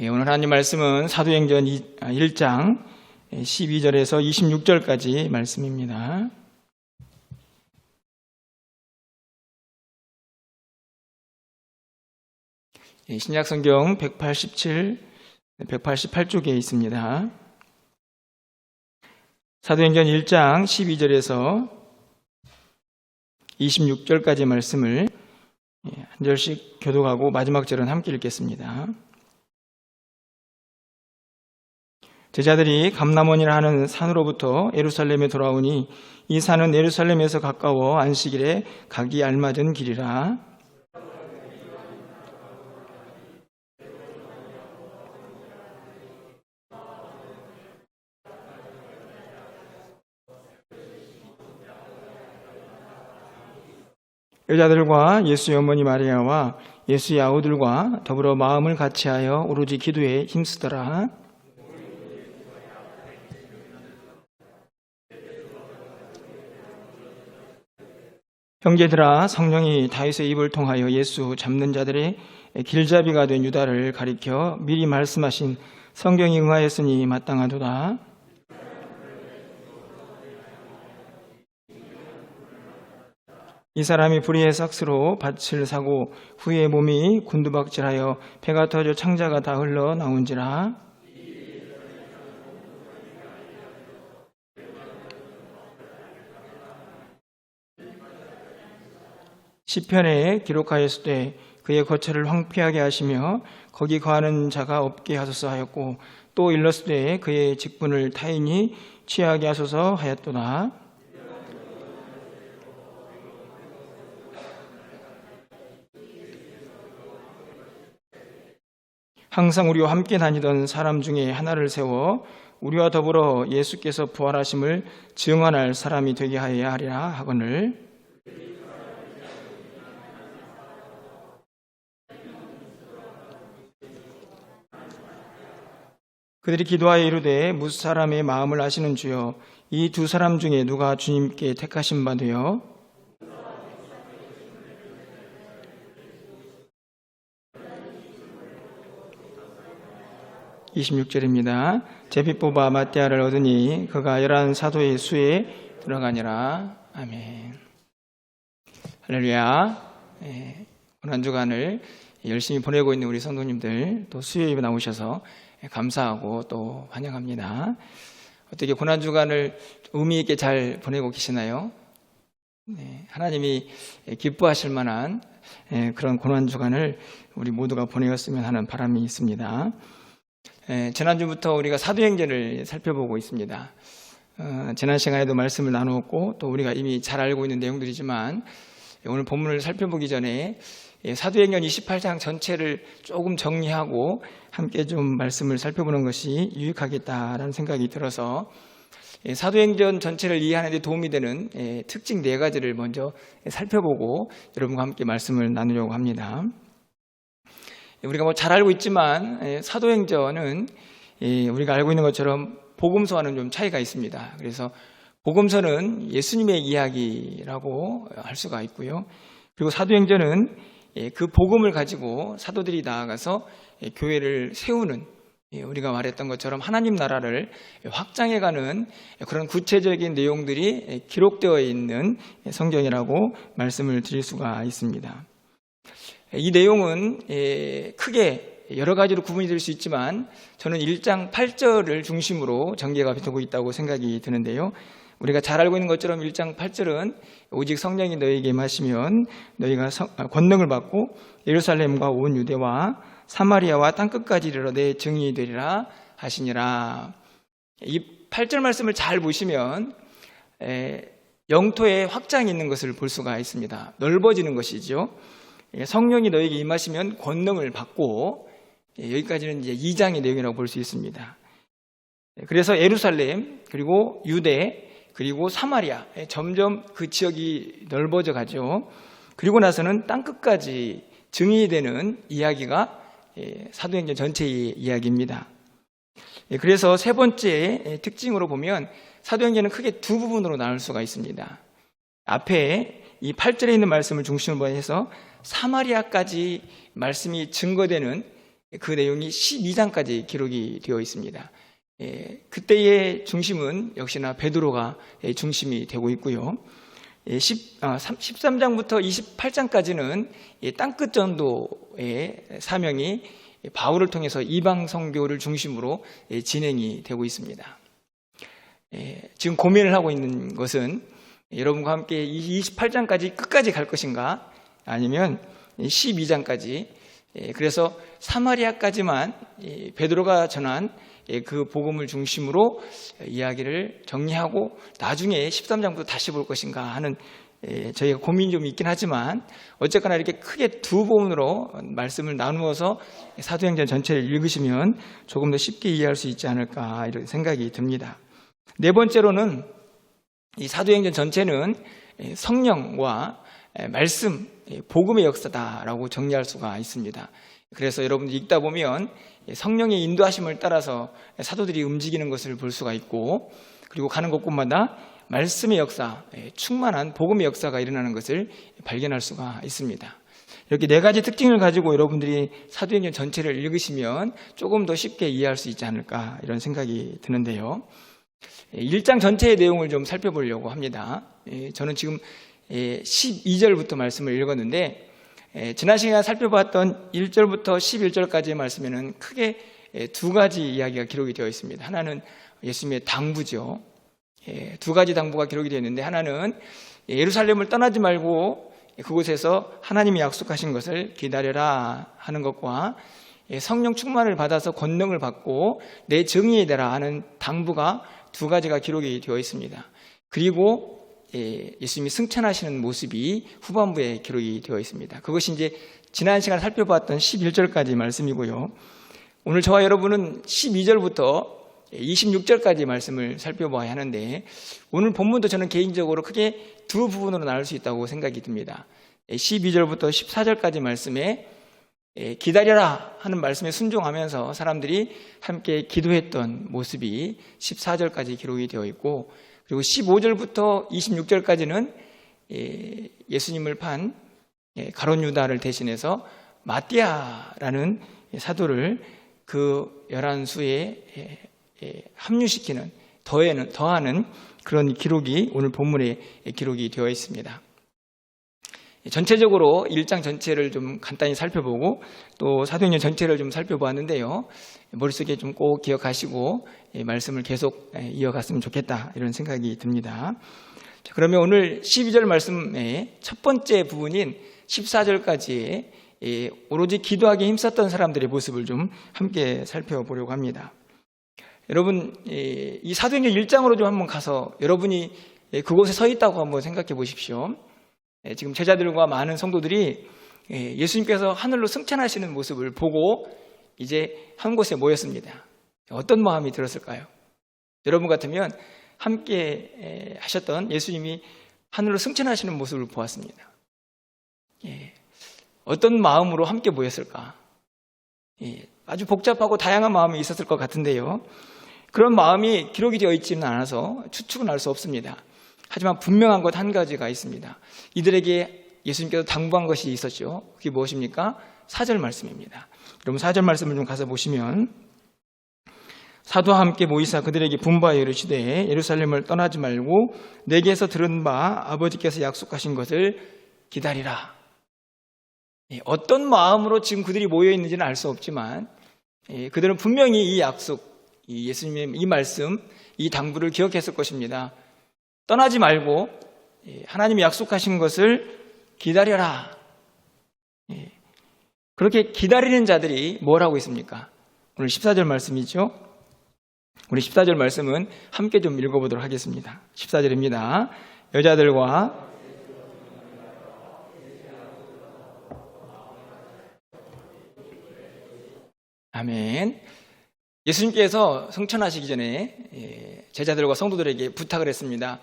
오늘 하나님 말씀은 사도행전 1장 12절에서 26절까지 말씀입니다. 신약성경 188쪽에 있습니다. 사도행전 1장 12절에서 26절까지 말씀을 한 절씩 교독하고 마지막 절은 함께 읽겠습니다. 제자들이 감람원이라 하는 산으로부터 예루살렘에 돌아오니 이 산은 예루살렘에서 가까워 안식일에 가기 알맞은 길이라. 여자들과 예수의 어머니 마리아와 예수의 아우들과 더불어 마음을 같이하여 오로지 기도에 힘쓰더라. 형제들아, 성령이 다윗의 입을 통하여 예수 잡는 자들의 길잡이가 된 유다를 가리켜 미리 말씀하신 성경이 응하였으니 마땅하도다. 이 사람이 불의의 삭스로 밭을 사고 후에 몸이 곤두박질하여 배가 터져 창자가 다 흘러나온지라. 시편에 기록하였으되 그의 거처를 황폐하게 하시며 거기 거하는 자가 없게 하소서 하였고, 또 일렀으되 그의 직분을 타인이 취하게 하소서 하였도다. 항상 우리와 함께 다니던 사람 중에 하나를 세워 우리와 더불어 예수께서 부활하심을 증언할 사람이 되게 하여야 하리라 하거늘. 그들이 기도하여 이르되 무슨 사람의 마음을 아시는 주여, 이 두 사람 중에 누가 주님께 택하신 바 되어? (26절입니다) 제비 뽑아 마띠아를 얻으니 그가 11 사도의 수에 들어가니라. 아멘. 할렐루야. 고난 주간을 열심히 보내고 있는 우리 성도님들, 또 수요일에 나오셔서 감사하고 또 환영합니다. 어떻게 고난 주간을 의미 있게 잘 보내고 계시나요? 하나님이 기뻐하실 만한 그런 고난 주간을 우리 모두가 보내었으면 하는 바람이 있습니다. 지난주부터 우리가 사도행전을 살펴보고 있습니다. 지난 시간에도 말씀을 나누었고 또 우리가 이미 잘 알고 있는 내용들이지만 오늘 본문을 살펴보기 전에 사도행전 28장 전체를 조금 정리하고 함께 좀 말씀을 살펴보는 것이 유익하겠다라는 생각이 들어서 사도행전 전체를 이해하는 데 도움이 되는 특징 4가지를 먼저 살펴보고 여러분과 함께 말씀을 나누려고 합니다. 우리가 잘 알고 있지만 사도행전은 우리가 알고 있는 것처럼 복음서와는 좀 차이가 있습니다. 그래서 복음서는 예수님의 이야기라고 할 수가 있고요. 그리고 사도행전은 그 복음을 가지고 사도들이 나아가서 교회를 세우는, 우리가 말했던 것처럼 하나님 나라를 확장해가는 그런 구체적인 내용들이 기록되어 있는 성경이라고 말씀을 드릴 수가 있습니다. 이 내용은 크게 여러 가지로 구분이 될 수 있지만 저는 1장 8절을 중심으로 전개가 되고 있다고 생각이 드는데요. 우리가 잘 알고 있는 것처럼 1장 8절은 오직 성령이 너희에게 임하시면 너희가 권능을 받고 예루살렘과 온 유대와 사마리아와 땅끝까지 이르러 내 증인이 되리라 하시니라. 이 8절 말씀을 잘 보시면 영토의 확장이 있는 것을 볼 수가 있습니다. 넓어지는 것이죠. 성령이 너희에게 임하시면 권능을 받고, 여기까지는 이제 2장의 내용이라고 볼 수 있습니다. 그래서 예루살렘, 그리고 유대, 그리고 사마리아, 점점 그 지역이 넓어져 가죠. 그리고 나서는 땅끝까지 증인이 되는 이야기가 사도행전 전체의 이야기입니다. 그래서 세 번째 특징으로 보면 사도행전은 크게 두 부분으로 나눌 수가 있습니다. 앞에 이 8절에 있는 말씀을 중심으로 해서 사마리아까지 말씀이 증거되는 그 내용이 12장까지 기록이 되어 있습니다. 그때의 중심은 역시나 베드로가 중심이 되고 있고요. 13장부터 28장까지는 땅끝 전도의 사명이 바울을 통해서 이방 선교를 중심으로 진행이 되고 있습니다. 지금 고민을 하고 있는 것은 여러분과 함께 28장까지 끝까지 갈 것인가, 아니면 12장까지, 그래서 사마리아까지만 베드로가 전한 그 복음을 중심으로 이야기를 정리하고 나중에 13장부터 다시 볼 것인가 하는 저희가 고민이 좀 있긴 하지만, 어쨌거나 이렇게 크게 두 부분으로 말씀을 나누어서 사도행전 전체를 읽으시면 조금 더 쉽게 이해할 수 있지 않을까, 이런 생각이 듭니다. 네 번째로는 이 사도행전 전체는 성령과 말씀, 복음의 역사다라고 정리할 수가 있습니다. 그래서 여러분들 읽다 보면 성령의 인도하심을 따라서 사도들이 움직이는 것을 볼 수가 있고, 그리고 가는 곳곳마다 말씀의 역사, 충만한 복음의 역사가 일어나는 것을 발견할 수가 있습니다. 이렇게 네 가지 특징을 가지고 여러분들이 사도행전 전체를 읽으시면 조금 더 쉽게 이해할 수 있지 않을까, 이런 생각이 드는데요. 1장 전체의 내용을 좀 살펴보려고 합니다. 저는 지금 12절부터 말씀을 읽었는데, 지난 시간에 살펴봤던 1절부터 11절까지의 말씀에는 크게 두 가지 이야기가 기록이 되어 있습니다. 하나는 예수님의 당부죠. 두 가지 당부가 기록이 되어 있는데, 하나는 예루살렘을 떠나지 말고 그곳에서 하나님이 약속하신 것을 기다려라 하는 것과, 성령 충만을 받아서 권능을 받고 내 증인이 되라 하는 당부가 두 가지가 기록이 되어 있습니다. 그리고 예수님이 승천하시는 모습이 후반부에 기록이 되어 있습니다. 그것이 이제 지난 시간에 살펴봤던 11절까지 말씀이고요. 오늘 저와 여러분은 12절부터 26절까지 말씀을 살펴봐야 하는데, 오늘 본문도 저는 개인적으로 크게 두 부분으로 나눌 수 있다고 생각이 듭니다. 12절부터 14절까지 말씀에 기다려라 하는 말씀에 순종하면서 사람들이 함께 기도했던 모습이 14절까지 기록이 되어 있고, 그리고 15절부터 26절까지는 예수님을 판 가룟 유다를 대신해서 마띠아라는 사도를 그 11수에 합류시키는, 더하는 그런 기록이 오늘 본문에 기록이 되어 있습니다. 전체적으로 1장 전체를 좀 간단히 살펴보고 또 사도행전 전체를 좀 살펴보았는데요. 머릿속에 좀 꼭 기억하시고 말씀을 계속 이어갔으면 좋겠다, 이런 생각이 듭니다. 자, 그러면 오늘 12절 말씀의 첫 번째 부분인 14절까지 오로지 기도하기에 힘썼던 사람들의 모습을 좀 함께 살펴보려고 합니다. 여러분, 이 사도행전 1장으로 좀 한번 가서 여러분이 그곳에 서 있다고 한번 생각해 보십시오. 지금 제자들과 많은 성도들이 예수님께서 하늘로 승천하시는 모습을 보고 이제 한 곳에 모였습니다. 어떤 마음이 들었을까요? 여러분 같으면 함께 하셨던 예수님이 하늘로 승천하시는 모습을 보았습니다. 어떤 마음으로 함께 모였을까? 아주 복잡하고 다양한 마음이 있었을 것 같은데요. 그런 마음이 기록이 되어 있지는 않아서 추측은 할 수 없습니다. 하지만 분명한 것 한 가지가 있습니다. 이들에게 예수님께서 당부한 것이 있었죠. 그게 무엇입니까? 4절 말씀입니다. 여러분 4절 말씀을 좀 가서 보시면, 사도와 함께 모이사 그들에게 분부하여 이르시되 예루살렘을 떠나지 말고 내게서 들은 바 아버지께서 약속하신 것을 기다리라. 어떤 마음으로 지금 그들이 모여 있는지는 알 수 없지만 그들은 분명히 이 약속, 이 예수님의 이 말씀, 이 당부를 기억했을 것입니다. 떠나지 말고 하나님이 약속하신 것을 기다려라. 그렇게 기다리는 자들이 뭘 하고 있습니까? 오늘 14절 말씀이죠. 우리 14절 말씀은 함께 좀 읽어보도록 하겠습니다. 14절입니다. 여자들과 아멘. 예수님께서 승천하시기 전에 제자들과 성도들에게 부탁을 했습니다.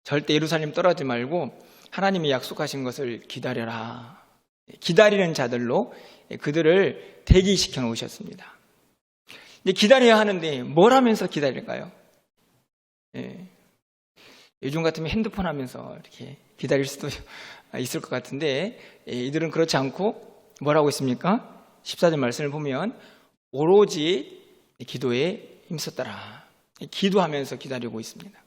절대 예루살렘 떠나지 말고 하나님이 약속하신 것을 기다려라. 기다리는 자들로 그들을 대기시켜 놓으셨습니다. 기다려야 하는데 뭘 하면서 기다릴까요? 요즘 같으면 핸드폰 하면서 이렇게 기다릴 수도 있을 것 같은데 이들은 그렇지 않고 뭘 하고 있습니까? 14절 말씀을 보면 오로지 기도에 힘썼더라. 기도하면서 기다리고 있습니다.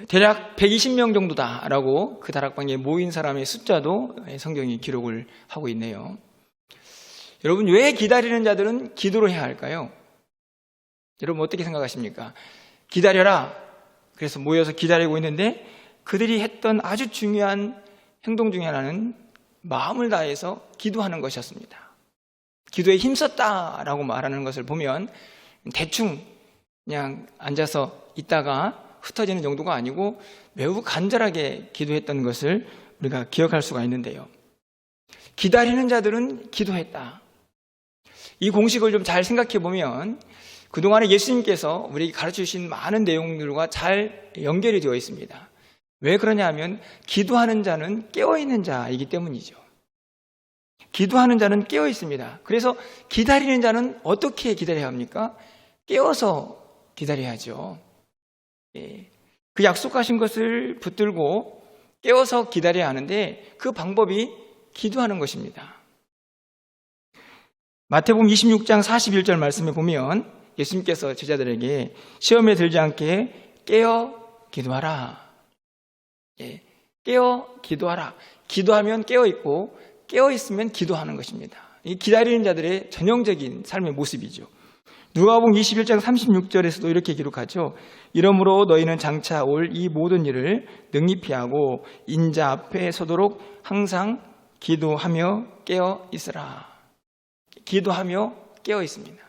대략 120명 정도다라고 그 다락방에 모인 사람의 숫자도 성경이 기록을 하고 있네요. 여러분, 왜 기다리는 자들은 기도를 해야 할까요? 여러분 어떻게 생각하십니까? 기다려라. 그래서 모여서 기다리고 있는데 그들이 했던 아주 중요한 행동 중에 하나는 마음을 다해서 기도하는 것이었습니다. 기도에 힘썼다라고 말하는 것을 보면 대충 그냥 앉아서 있다가 흩어지는 정도가 아니고 매우 간절하게 기도했던 것을 우리가 기억할 수가 있는데요. 기다리는 자들은 기도했다. 이 공식을 좀 잘 생각해 보면 그동안에 예수님께서 우리에게 가르쳐 주신 많은 내용들과 잘 연결이 되어 있습니다. 왜 그러냐 하면 기도하는 자는 깨어있는 자이기 때문이죠. 기도하는 자는 깨어 있습니다. 그래서 기다리는 자는 어떻게 기다려야 합니까? 깨어서 기다려야죠. 그 약속하신 것을 붙들고 깨어서 기다려야 하는데 그 방법이 기도하는 것입니다. 마태복음 26장 41절 말씀에 보면 예수님께서 제자들에게 시험에 들지 않게 깨어 기도하라. 깨어 기도하라. 기도하면 깨어 있고 깨어 있으면 기도하는 것입니다. 이 기다리는 자들의 전형적인 삶의 모습이죠. 누가복음 21장 36절에서도 이렇게 기록하죠. 이러므로 너희는 장차 올 이 모든 일을 능히 피하고 인자 앞에 서도록 항상 기도하며 깨어 있으라. 기도하며 깨어 있습니다.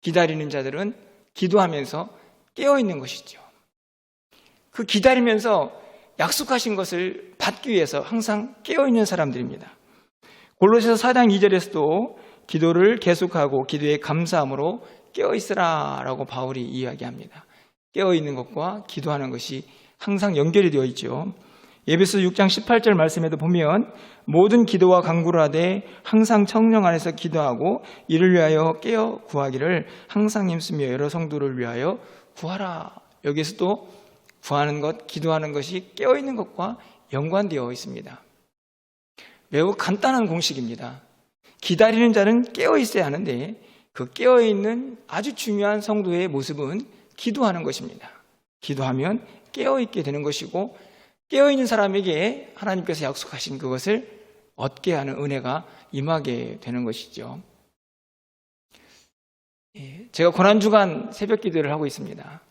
기다리는 자들은 기도하면서 깨어 있는 것이죠. 그 기다리면서 약속하신 것을 받기 위해서 항상 깨어 있는 사람들입니다. 골로새서 4장 2절에서도 기도를 계속하고 기도에 감사함으로 깨어 있으라라고 바울이 이야기합니다. 깨어 있는 것과 기도하는 것이 항상 연결이 되어 있죠. 에베소 6장 18절 말씀에도 보면 모든 기도와 간구를 하되 항상 성령 안에서 기도하고 이를 위하여 깨어 구하기를 항상 힘쓰며 여러 성도를 위하여 구하라. 여기서도 구하는 것, 기도하는 것이 깨어 있는 것과 연관되어 있습니다. 매우 간단한 공식입니다. 기다리는 자는 깨어 있어야 하는데 그 깨어 있는 아주 중요한 성도의 모습은 기도하는 것입니다. 기도하면 깨어 있게 되는 것이고 깨어 있는 사람에게 하나님께서 약속하신 그것을 얻게 하는 은혜가 임하게 되는 것이죠. 제가 고난주간 새벽 기도를 하고 있습니다.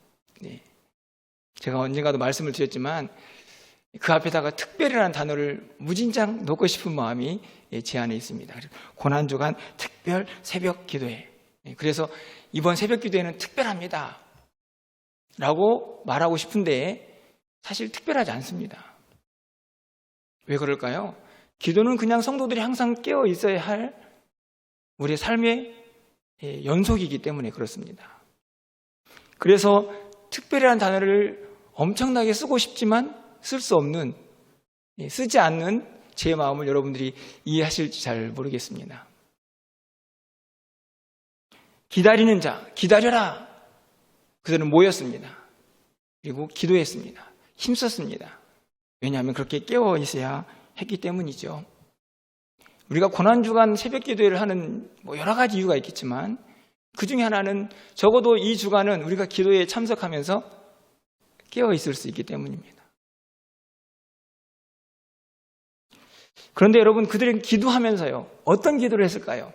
제가 언젠가도 말씀을 드렸지만 그 앞에다가 특별이라는 단어를 무진장 넣고 싶은 마음이 제 안에 있습니다. 고난주간 특별 새벽 기도회. 그래서 이번 새벽 기도회는 특별합니다 라고 말하고 싶은데 사실 특별하지 않습니다. 왜 그럴까요? 기도는 그냥 성도들이 항상 깨어 있어야 할 우리의 삶의 연속이기 때문에 그렇습니다. 그래서 특별이라는 단어를 엄청나게 쓰고 싶지만 쓸 수 없는, 쓰지 않는 제 마음을 여러분들이 이해하실지 잘 모르겠습니다. 기다리는 자, 기다려라. 그들은 모였습니다. 그리고 기도했습니다. 힘썼습니다. 왜냐하면 그렇게 깨어 있어야 했기 때문이죠. 우리가 고난주간 새벽 기도회를 하는 여러 가지 이유가 있겠지만 그 중에 하나는 적어도 이 주간은 우리가 기도에 참석하면서 깨어 있을 수 있기 때문입니다. 그런데 여러분, 그들은 기도하면서요, 어떤 기도를 했을까요?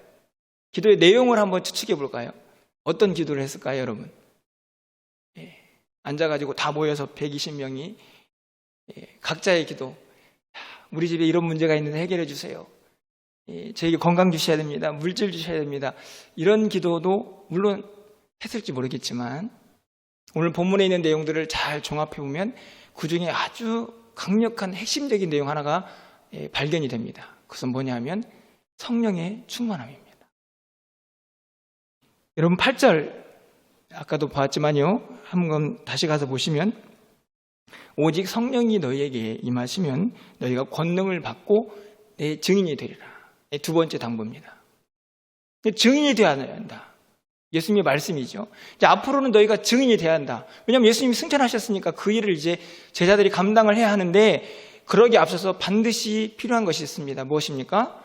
기도의 내용을 한번 추측해 볼까요? 어떤 기도를 했을까요, 여러분? 앉아가지고 다 모여서 120명이 각자의 기도, 우리 집에 이런 문제가 있는데 해결해 주세요. 저에게 건강 주셔야 됩니다. 물질 주셔야 됩니다. 이런 기도도 물론 했을지 모르겠지만 오늘 본문에 있는 내용들을 잘 종합해 보면 그 중에 아주 강력한 핵심적인 내용 하나가 발견이 됩니다. 그것은 뭐냐 하면 성령의 충만함입니다. 여러분 8절 아까도 봤지만요, 한번 다시 가서 보시면 오직 성령이 너희에게 임하시면 너희가 권능을 받고 내 증인이 되리라. 두 번째 당부입니다. 증인이 되어야 한다. 예수님의 말씀이죠. 이제 앞으로는 너희가 증인이 되어야 한다. 왜냐하면 예수님이 승천하셨으니까 그 일을 이제 제자들이 감당을 해야 하는데 그러기에 앞서서 반드시 필요한 것이 있습니다. 무엇입니까?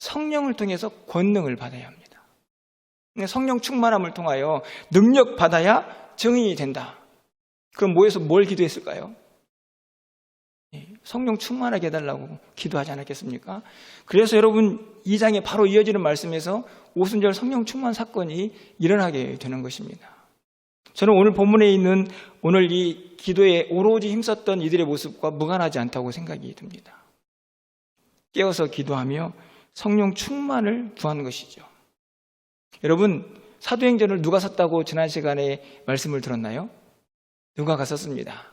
성령을 통해서 권능을 받아야 합니다. 성령 충만함을 통하여 능력 받아야 증인이 된다. 그럼 모여서 뭘 기도했을까요? 성령 충만하게 해달라고 기도하지 않았겠습니까? 그래서 여러분 2장에 바로 이어지는 말씀에서 오순절 성령 충만 사건이 일어나게 되는 것입니다. 저는 오늘 본문에 있는 오늘 이 기도에 오로지 힘썼던 이들의 모습과 무관하지 않다고 생각이 듭니다. 깨어서 기도하며 성령 충만을 구하는 것이죠. 여러분, 사도행전을 누가 썼다고 지난 시간에 말씀을 들었나요? 누가가 썼습니다.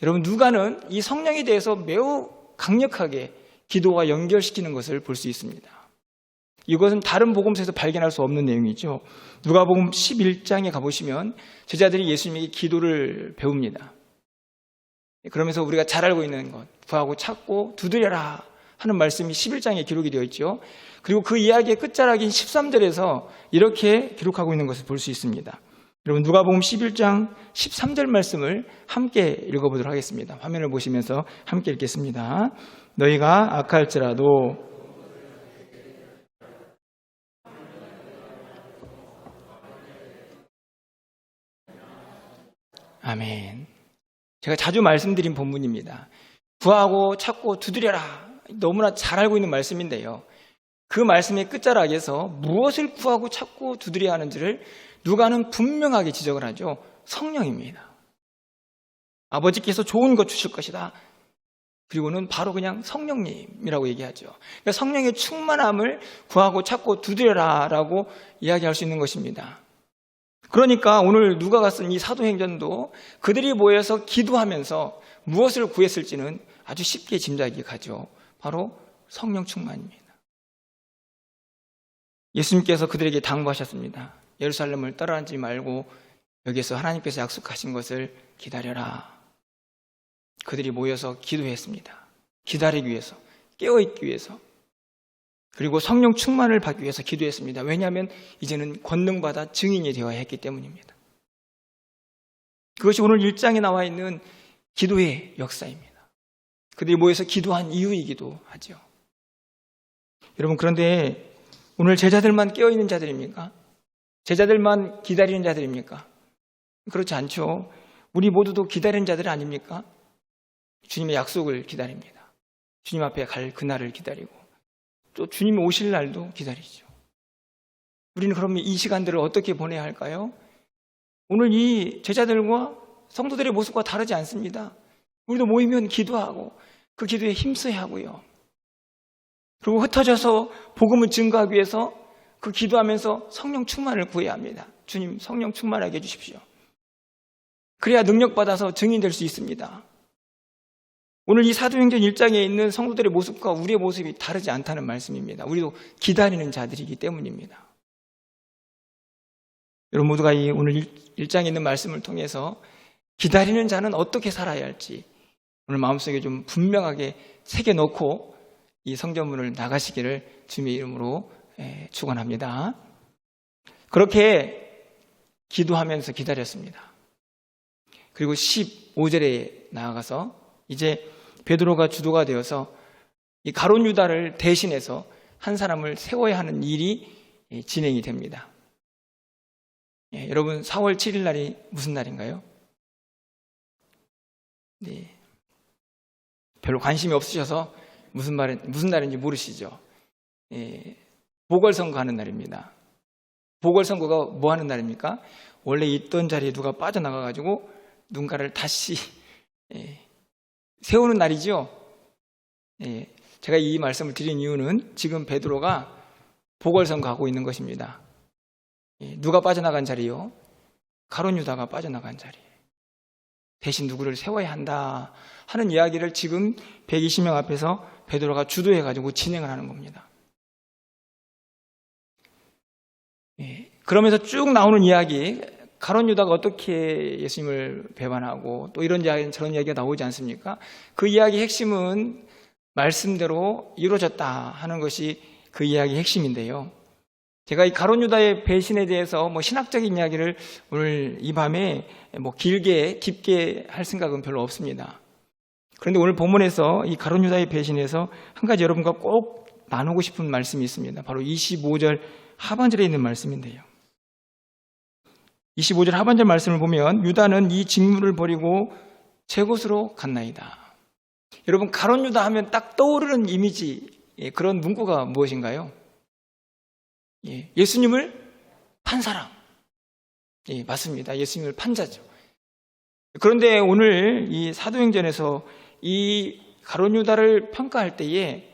여러분, 누가는 이 성령에 대해서 매우 강력하게 기도와 연결시키는 것을 볼 수 있습니다. 이것은 다른 복음서에서 발견할 수 없는 내용이죠. 누가복음 11장에 가보시면 제자들이 예수님에게 기도를 배웁니다. 그러면서 우리가 잘 알고 있는 것, 구하고 찾고 두드려라 하는 말씀이 11장에 기록이 되어 있죠. 그리고 그 이야기의 끝자락인 13절에서 이렇게 기록하고 있는 것을 볼 수 있습니다. 여러분, 누가복음 11장 13절 말씀을 함께 읽어보도록 하겠습니다. 화면을 보시면서 함께 읽겠습니다. 너희가 악할지라도 아멘. 제가 자주 말씀드린 본문입니다. 구하고 찾고 두드려라. 너무나 잘 알고 있는 말씀인데요. 그 말씀의 끝자락에서 무엇을 구하고 찾고 두드려야 하는지를 누가는 분명하게 지적을 하죠. 성령입니다. 아버지께서 좋은 것 주실 것이다. 그리고는 바로 그냥 성령님이라고 얘기하죠. 그러니까 성령의 충만함을 구하고 찾고 두드려라라고 이야기할 수 있는 것입니다. 그러니까 오늘 누가가 쓴 이 사도행전도 그들이 모여서 기도하면서 무엇을 구했을지는 아주 쉽게 짐작이 가죠. 바로 성령 충만입니다. 예수님께서 그들에게 당부하셨습니다. 예루살렘을 떠나지 말고 여기서 하나님께서 약속하신 것을 기다려라. 그들이 모여서 기도했습니다. 기다리기 위해서, 깨어있기 위해서, 그리고 성령 충만을 받기 위해서 기도했습니다. 왜냐하면 이제는 권능받아 증인이 되어야 했기 때문입니다. 그것이 오늘 1장에 나와 있는 기도의 역사입니다. 그들이 모여서 기도한 이유이기도 하죠. 여러분, 그런데 오늘 제자들만 깨어있는 자들입니까? 제자들만 기다리는 자들입니까? 그렇지 않죠. 우리 모두도 기다리는 자들 아닙니까? 주님의 약속을 기다립니다. 주님 앞에 갈 그날을 기다리고 또 주님 오실 날도 기다리죠. 우리는 그러면 이 시간들을 어떻게 보내야 할까요? 오늘 이 제자들과 성도들의 모습과 다르지 않습니다. 우리도 모이면 기도하고 그 기도에 힘써야 하고요. 그리고 흩어져서 복음을 증거하기 위해서 그 기도하면서 성령 충만을 구해야 합니다. 주님 성령 충만하게 해주십시오. 그래야 능력받아서 증인될 수 있습니다. 오늘 이 사도행전 1장에 있는 성도들의 모습과 우리의 모습이 다르지 않다는 말씀입니다. 우리도 기다리는 자들이기 때문입니다. 여러분 모두가 이 오늘 1장에 있는 말씀을 통해서 기다리는 자는 어떻게 살아야 할지 오늘 마음속에 좀 분명하게 새겨놓고 이 성전문을 나가시기를 주님의 이름으로 축원합니다. 그렇게 기도하면서 기다렸습니다. 그리고 15절에 나아가서 이제 베드로가 주도가 되어서 이 가룟 유다를 대신해서 한 사람을 세워야 하는 일이 진행이 됩니다. 여러분 4월 7일 날이 무슨 날인가요? 네. 별로 관심이 없으셔서 무슨 날인지 모르시죠? 보궐선거 하는 날입니다. 보궐선거가 뭐 하는 날입니까? 원래 있던 자리에 누가 빠져나가가지고 누군가를 다시 세우는 날이죠. 제가 이 말씀을 드린 이유는 지금 베드로가 보궐선거 하고 있는 것입니다. 누가 빠져나간 자리요? 가룟 유다가 빠져나간 자리. 대신 누구를 세워야 한다 하는 이야기를 지금 120명 앞에서 베드로가 주도해가지고 진행을 하는 겁니다. 그러면서 쭉 나오는 이야기, 가룟 유다가 어떻게 예수님을 배반하고 또 이런 이야기, 저런 이야기가 나오지 않습니까? 그 이야기의 핵심은 말씀대로 이루어졌다 하는 것이 그 이야기의 핵심인데요. 제가 이 가룟 유다의 배신에 대해서 신학적인 이야기를 오늘 이 밤에 깊게 할 생각은 별로 없습니다. 그런데 오늘 본문에서 이 가룟 유다의 배신에서 한 가지 여러분과 꼭 나누고 싶은 말씀이 있습니다. 바로 25절 하반절에 있는 말씀인데요. 25절 하반절 말씀을 보면 유다는 이 직무를 버리고 제 곳으로 갔나이다. 여러분, 가룟 유다 하면 딱 떠오르는 이미지, 그런 문구가 무엇인가요? 예수님을 판 사람. 맞습니다. 예수님을 판 자죠. 그런데 오늘 이 사도행전에서 이 가룟 유다를 평가할 때에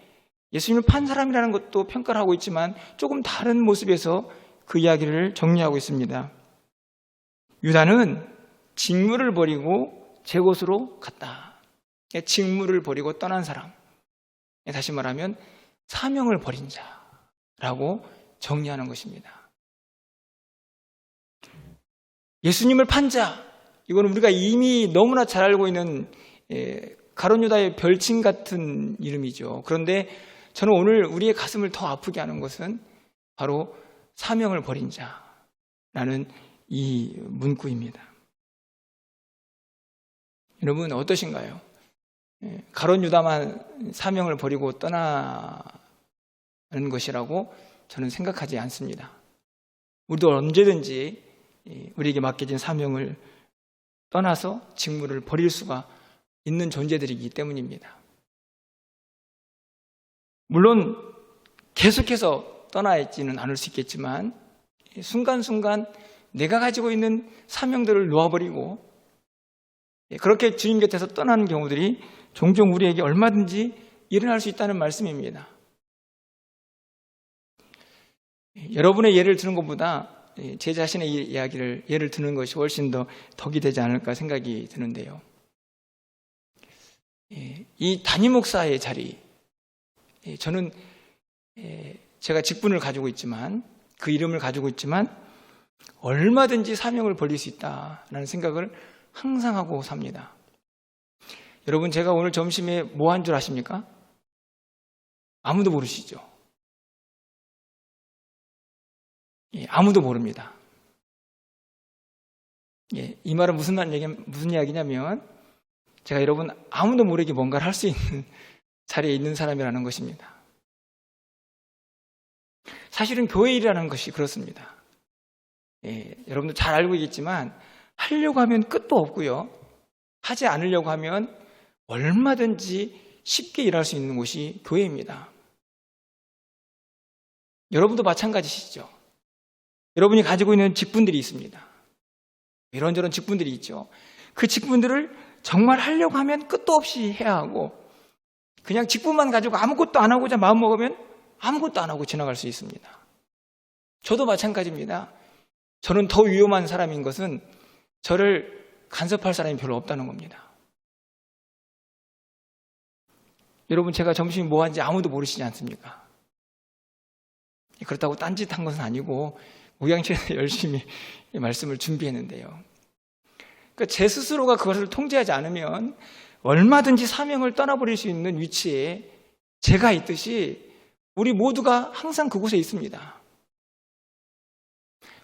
예수님을 판 사람이라는 것도 평가를 하고 있지만 조금 다른 모습에서 그 이야기를 정리하고 있습니다. 유다는 직무를 버리고 제 곳으로 갔다. 직무를 버리고 떠난 사람. 다시 말하면 사명을 버린 자라고 정리하는 것입니다. 예수님을 판 자, 이거는 우리가 이미 너무나 잘 알고 있는 가룟 유다의 별칭 같은 이름이죠. 그런데 저는 오늘 우리의 가슴을 더 아프게 하는 것은 바로 사명을 버린 자라는 이 문구입니다. 여러분 어떠신가요? 가룟 유다만 사명을 버리고 떠나는 것이라고 저는 생각하지 않습니다. 우리도 언제든지 우리에게 맡겨진 사명을 떠나서 직무를 버릴 수가 있는 존재들이기 때문입니다. 물론 계속해서 떠나 있지는 않을 수 있겠지만 순간순간 내가 가지고 있는 사명들을 놓아버리고 그렇게 주님 곁에서 떠나는 경우들이 종종 우리에게 얼마든지 일어날 수 있다는 말씀입니다. 여러분의 예를 드는 것보다 제 자신의 이야기를 예를 드는 것이 훨씬 더 덕이 되지 않을까 생각이 드는데요. 이 담임 목사의 자리, 저는 제가 직분을 가지고 있지만 그 이름을 가지고 있지만 얼마든지 사명을 벌릴 수 있다라는 생각을 항상 하고 삽니다. 여러분, 제가 오늘 점심에 뭐 한 줄 아십니까? 아무도 모르시죠? 아무도 모릅니다. 이 말은 무슨 이야기냐면 제가 여러분 아무도 모르게 뭔가를 할 수 있는 자리에 있는 사람이라는 것입니다. 사실은 교회 일이라는 것이 그렇습니다. 여러분도 잘 알고 있겠지만 하려고 하면 끝도 없고요. 하지 않으려고 하면 얼마든지 쉽게 일할 수 있는 곳이 교회입니다. 여러분도 마찬가지시죠. 여러분이 가지고 있는 직분들이 있습니다. 이런저런 직분들이 있죠. 그 직분들을 정말 하려고 하면 끝도 없이 해야 하고 그냥 직분만 가지고 아무것도 안 하고자 마음먹으면 아무것도 안 하고 지나갈 수 있습니다. 저도 마찬가지입니다. 저는 더 위험한 사람인 것은 저를 간섭할 사람이 별로 없다는 겁니다. 여러분, 제가 점심에 뭐 한지 아무도 모르시지 않습니까? 그렇다고 딴짓한 것은 아니고 우양실에서 열심히 말씀을 준비했는데요. 그러니까 제 스스로가 그것을 통제하지 않으면 얼마든지 사명을 떠나버릴 수 있는 위치에 제가 있듯이 우리 모두가 항상 그곳에 있습니다.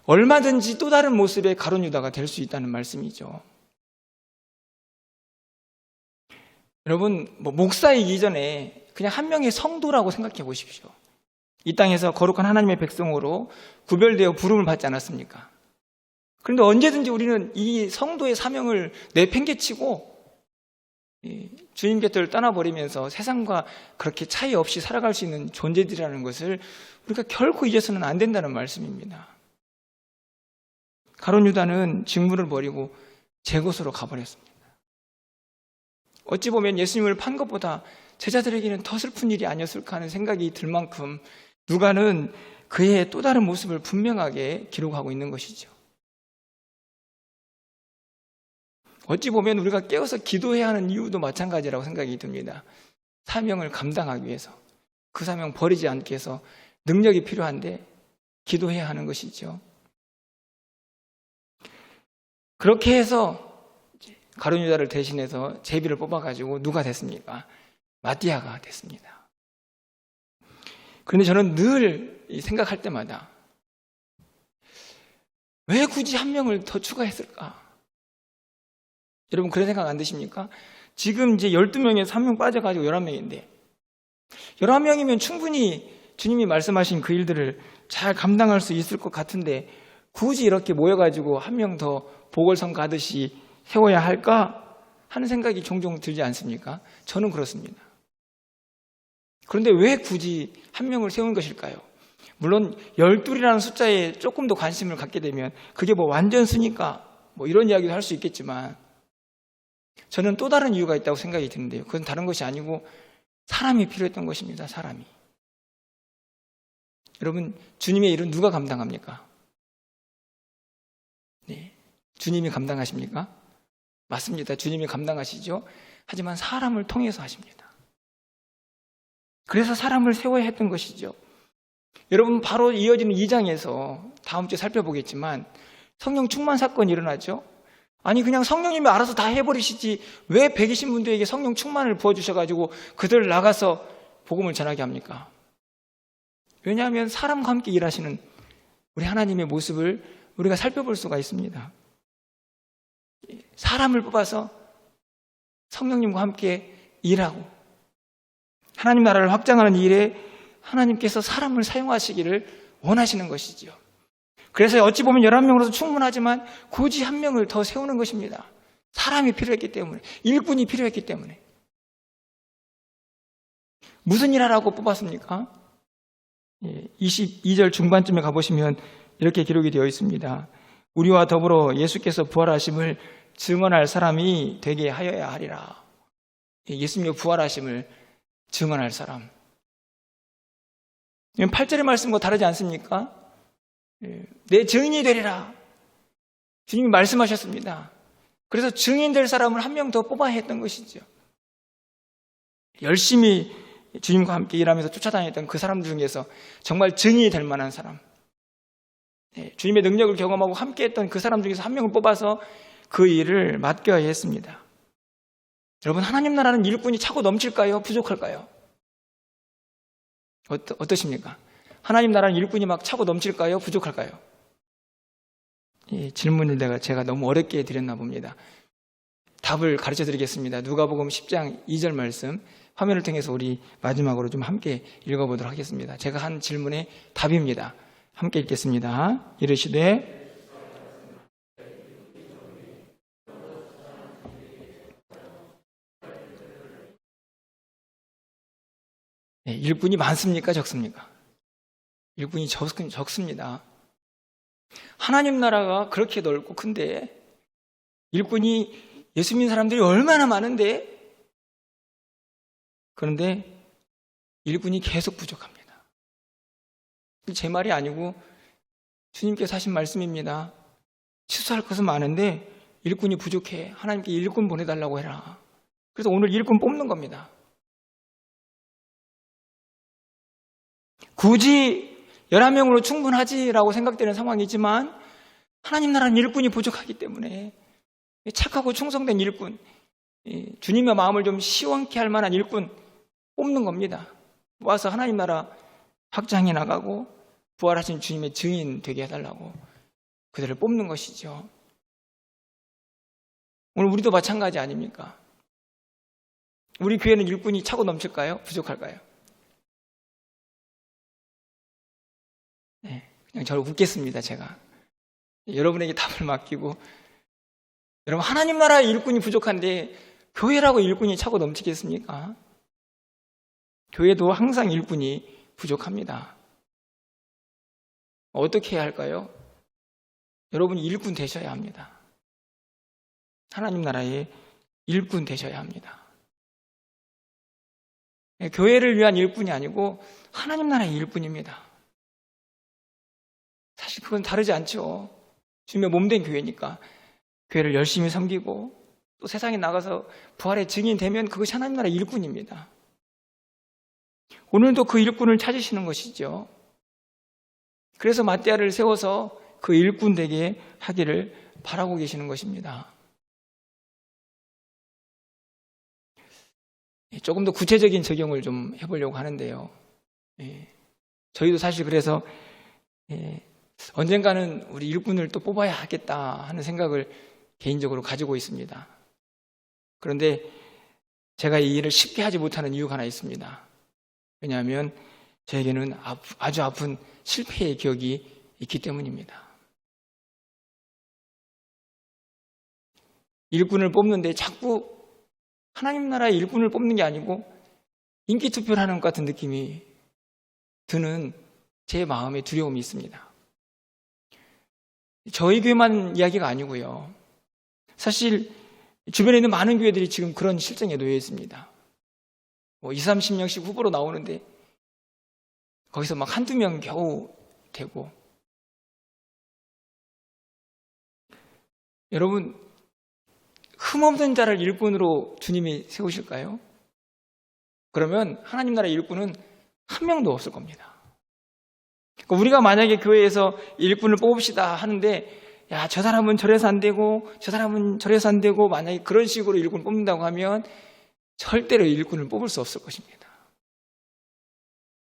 얼마든지 또 다른 모습의 가룟 유다가 될 수 있다는 말씀이죠. 여러분, 목사이기 전에 그냥 한 명의 성도라고 생각해 보십시오. 이 땅에서 거룩한 하나님의 백성으로 구별되어 부름을 받지 않았습니까? 그런데 언제든지 우리는 이 성도의 사명을 내팽개치고 주님 곁을 떠나버리면서 세상과 그렇게 차이 없이 살아갈 수 있는 존재들이라는 것을 우리가 결코 잊어서는 안 된다는 말씀입니다. 가룟 유다는 직무를 버리고 제 곳으로 가버렸습니다. 어찌 보면 예수님을 판 것보다 제자들에게는 더 슬픈 일이 아니었을까 하는 생각이 들 만큼 누가는 그의 또 다른 모습을 분명하게 기록하고 있는 것이죠. 어찌 보면 우리가 깨어서 기도해야 하는 이유도 마찬가지라고 생각이 듭니다. 사명을 감당하기 위해서, 그 사명 버리지 않기 위해서 능력이 필요한데 기도해야 하는 것이죠. 그렇게 해서 가룟 유다를 대신해서 제비를 뽑아가지고 누가 됐습니까? 마띠아가 됐습니다. 그런데 저는 늘 생각할 때마다 왜 굳이 한 명을 더 추가했을까? 여러분 그런 생각 안 드십니까? 지금 이제 12명에서 1명 빠져가지고 11명인데 11명이면 충분히 주님이 말씀하신 그 일들을 잘 감당할 수 있을 것 같은데 굳이 이렇게 모여가지고 한 명 더 보궐선 가듯이 세워야 할까 하는 생각이 종종 들지 않습니까? 저는 그렇습니다. 그런데 왜 굳이 한 명을 세운 것일까요? 물론 12이라는 숫자에 조금 더 관심을 갖게 되면 그게 뭐 완전수니까 뭐 이런 이야기도 할 수 있겠지만 저는 또 다른 이유가 있다고 생각이 드는데요. 그건 다른 것이 아니고 사람이 필요했던 것입니다. 사람이. 여러분, 주님의 일은 누가 감당합니까? 네, 주님이 감당하십니까? 맞습니다. 주님이 감당하시죠. 하지만 사람을 통해서 하십니다. 그래서 사람을 세워야 했던 것이죠. 여러분, 바로 이어지는 2장에서 다음 주에 살펴보겠지만 성령 충만 사건이 일어나죠. 아니, 그냥 성령님이 알아서 다 해버리시지 왜 120분들에게 성령 충만을 부어주셔가지고 그들 나가서 복음을 전하게 합니까? 왜냐하면 사람과 함께 일하시는 우리 하나님의 모습을 우리가 살펴볼 수가 있습니다. 사람을 뽑아서 성령님과 함께 일하고 하나님 나라를 확장하는 일에 하나님께서 사람을 사용하시기를 원하시는 것이죠. 그래서 어찌 보면 11명으로도 충분하지만 굳이 한 명을 더 세우는 것입니다. 사람이 필요했기 때문에, 일꾼이 필요했기 때문에. 무슨 일 하라고 뽑았습니까? 22절 중반쯤에 가보시면 이렇게 기록이 되어 있습니다. 우리와 더불어 예수께서 부활하심을 증언할 사람이 되게 하여야 하리라. 예수님의 부활하심을 증언할 사람. 8절의 말씀과 다르지 않습니까? 내 증인이 되리라. 주님이 말씀하셨습니다. 그래서 증인될 사람을 한 명 더 뽑아야 했던 것이죠. 열심히 주님과 함께 일하면서 쫓아다녔던 그 사람들 중에서 정말 증인이 될 만한 사람, 주님의 능력을 경험하고 함께했던 그 사람 중에서 한 명을 뽑아서 그 일을 맡겨야 했습니다. 여러분, 하나님 나라는 일꾼이 차고 넘칠까요? 부족할까요? 어떠십니까? 하나님 나라는 일꾼이 막 차고 넘칠까요? 부족할까요? 이 질문을 제가 너무 어렵게 드렸나 봅니다. 답을 가르쳐 드리겠습니다. 누가복음 10장 2절 말씀 화면을 통해서 우리 마지막으로 좀 함께 읽어보도록 하겠습니다. 제가 한 질문의 답입니다. 함께 읽겠습니다. 이르시되 일꾼이 많습니까? 적습니까? 일꾼이 적습니다. 하나님 나라가 그렇게 넓고 큰데 일꾼이 예수 믿는 사람들이 얼마나 많은데 그런데 일꾼이 계속 부족합니다. 제 말이 아니고 주님께서 하신 말씀입니다. 취소할 것은 많은데 일꾼이 부족해. 하나님께 일꾼 보내달라고 해라. 그래서 오늘 일꾼 뽑는 겁니다. 굳이 11명으로 충분하지라고 생각되는 상황이지만 하나님 나라는 일꾼이 부족하기 때문에 착하고 충성된 일꾼, 주님의 마음을 좀 시원케 할 만한 일꾼 뽑는 겁니다. 와서 하나님 나라 확장해 나가고 부활하신 주님의 증인 되게 해달라고 그들을 뽑는 것이죠. 오늘 우리도 마찬가지 아닙니까? 우리 교회는 일꾼이 차고 넘칠까요? 부족할까요? 그냥 저를 웃겠습니다, 제가. 여러분에게 답을 맡기고, 여러분, 하나님 나라의 일꾼이 부족한데, 교회라고 일꾼이 차고 넘치겠습니까? 교회도 항상 일꾼이 부족합니다. 어떻게 해야 할까요? 여러분이 일꾼 되셔야 합니다. 하나님 나라의 일꾼 되셔야 합니다. 교회를 위한 일꾼이 아니고, 하나님 나라의 일꾼입니다. 사실 그건 다르지 않죠. 주님의 몸된 교회니까 교회를 열심히 섬기고 또 세상에 나가서 부활의 증인 되면 그것이 하나님 나라의 일꾼입니다. 오늘도 그 일꾼을 찾으시는 것이죠. 그래서 마띠아를 세워서 그 일꾼 되게 하기를 바라고 계시는 것입니다. 조금 더 구체적인 적용을 좀 해보려고 하는데요. 저희도 사실 그래서 언젠가는 우리 일꾼을 또 뽑아야 하겠다 하는 생각을 개인적으로 가지고 있습니다. 그런데 제가 이 일을 쉽게 하지 못하는 이유가 하나 있습니다. 왜냐하면 저에게는 아주 아픈 실패의 기억이 있기 때문입니다. 일꾼을 뽑는데 자꾸 하나님 나라의 일꾼을 뽑는 게 아니고 인기 투표를 하는 것 같은 느낌이 드는 제 마음의 두려움이 있습니다. 저희 교회만 이야기가 아니고요. 사실 주변에 있는 많은 교회들이 지금 그런 실정에 놓여 있습니다. 20, 30명씩 후보로 나오는데 거기서 막 한두 명 겨우 되고. 여러분, 흠없는 자를 일꾼으로 주님이 세우실까요? 그러면 하나님 나라의 일꾼은 한 명도 없을 겁니다. 그러니까 우리가 만약에 교회에서 일꾼을 뽑읍시다 하는데 야, 저 사람은 저래서 안 되고 저 사람은 저래서 안 되고 만약에 그런 식으로 일꾼을 뽑는다고 하면 절대로 일꾼을 뽑을 수 없을 것입니다.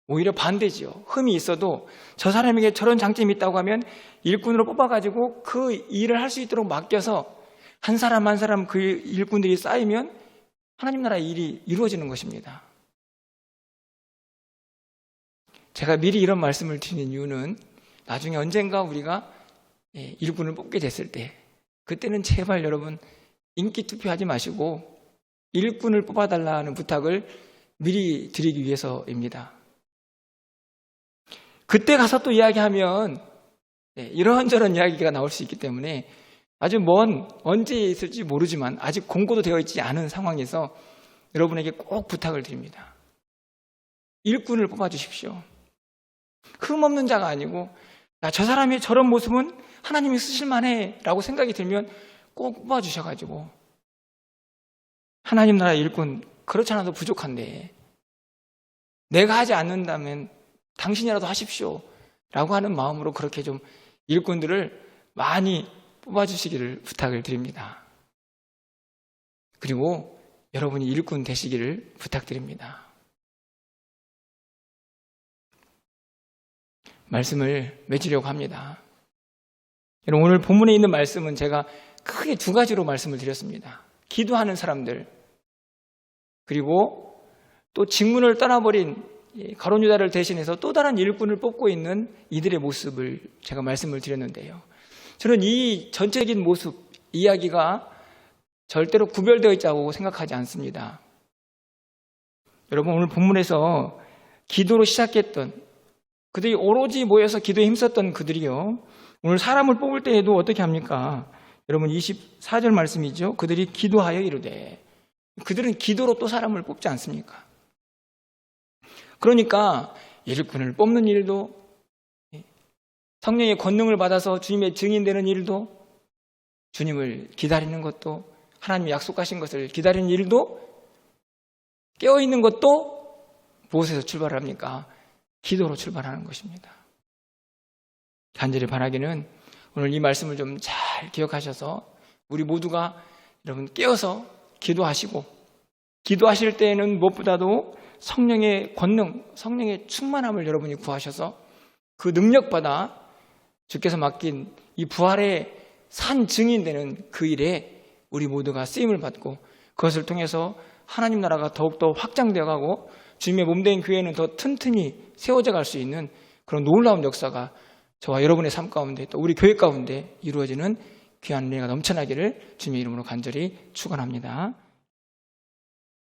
오히려 반대지요. 흠이 있어도 저 사람에게 저런 장점이 있다고 하면 일꾼으로 뽑아가지고 그 일을 할 수 있도록 맡겨서 한 사람 한 사람 그 일꾼들이 쌓이면 하나님 나라의 일이 이루어지는 것입니다. 제가 미리 이런 말씀을 드리는 이유는 나중에 언젠가 우리가 일꾼을 뽑게 됐을 때 그때는 제발 여러분 인기 투표하지 마시고 일꾼을 뽑아달라는 부탁을 미리 드리기 위해서입니다. 그때 가서 또 이야기하면 이런저런 이야기가 나올 수 있기 때문에 아주 먼 언제 있을지 모르지만 아직 공고도 되어 있지 않은 상황에서 여러분에게 꼭 부탁을 드립니다. 일꾼을 뽑아주십시오. 흠없는 자가 아니고 야, 저 사람의 저런 모습은 하나님이 쓰실만해 라고 생각이 들면 꼭 뽑아주셔가지고 하나님 나라의 일꾼 그렇지 않아도 부족한데 내가 하지 않는다면 당신이라도 하십시오 라고 하는 마음으로 그렇게 좀 일꾼들을 많이 뽑아주시기를 부탁을 드립니다. 그리고 여러분이 일꾼 되시기를 부탁드립니다. 말씀을 맺으려고 합니다. 여러분, 오늘 본문에 있는 말씀은 제가 크게 두 가지로 말씀을 드렸습니다. 기도하는 사람들, 그리고 또 직문을 떠나버린 가룟 유다를 대신해서 또 다른 일꾼을 뽑고 있는 이들의 모습을 제가 말씀을 드렸는데요. 저는 이 전체적인 모습, 이야기가 절대로 구별되어 있다고 생각하지 않습니다. 여러분, 오늘 본문에서 기도로 시작했던 그들이 오로지 모여서 기도에 힘썼던 그들이요, 오늘 사람을 뽑을 때에도 어떻게 합니까? 여러분 24절 말씀이죠. 그들이 기도하여 이르되, 그들은 기도로 또 사람을 뽑지 않습니까? 그러니까 일꾼을 뽑는 일도, 성령의 권능을 받아서 주님의 증인되는 일도, 주님을 기다리는 것도, 하나님이 약속하신 것을 기다리는 일도, 깨어있는 것도 무엇에서 출발합니까? 기도로 출발하는 것입니다. 간절히 바라기는 오늘 이 말씀을 좀 잘 기억하셔서 우리 모두가 여러분 깨어서 기도하시고, 기도하실 때에는 무엇보다도 성령의 권능, 성령의 충만함을 여러분이 구하셔서 그 능력받아 주께서 맡긴 이 부활의 산 증인되는 그 일에 우리 모두가 쓰임을 받고 그것을 통해서 하나님 나라가 더욱더 확장되어 가고 주님의 몸된 교회는 더 튼튼히 세워져 갈 수 있는 그런 놀라운 역사가 저와 여러분의 삶 가운데 또 우리 교회 가운데 이루어지는 귀한 은혜가 넘쳐나기를 주님의 이름으로 간절히 축원합니다.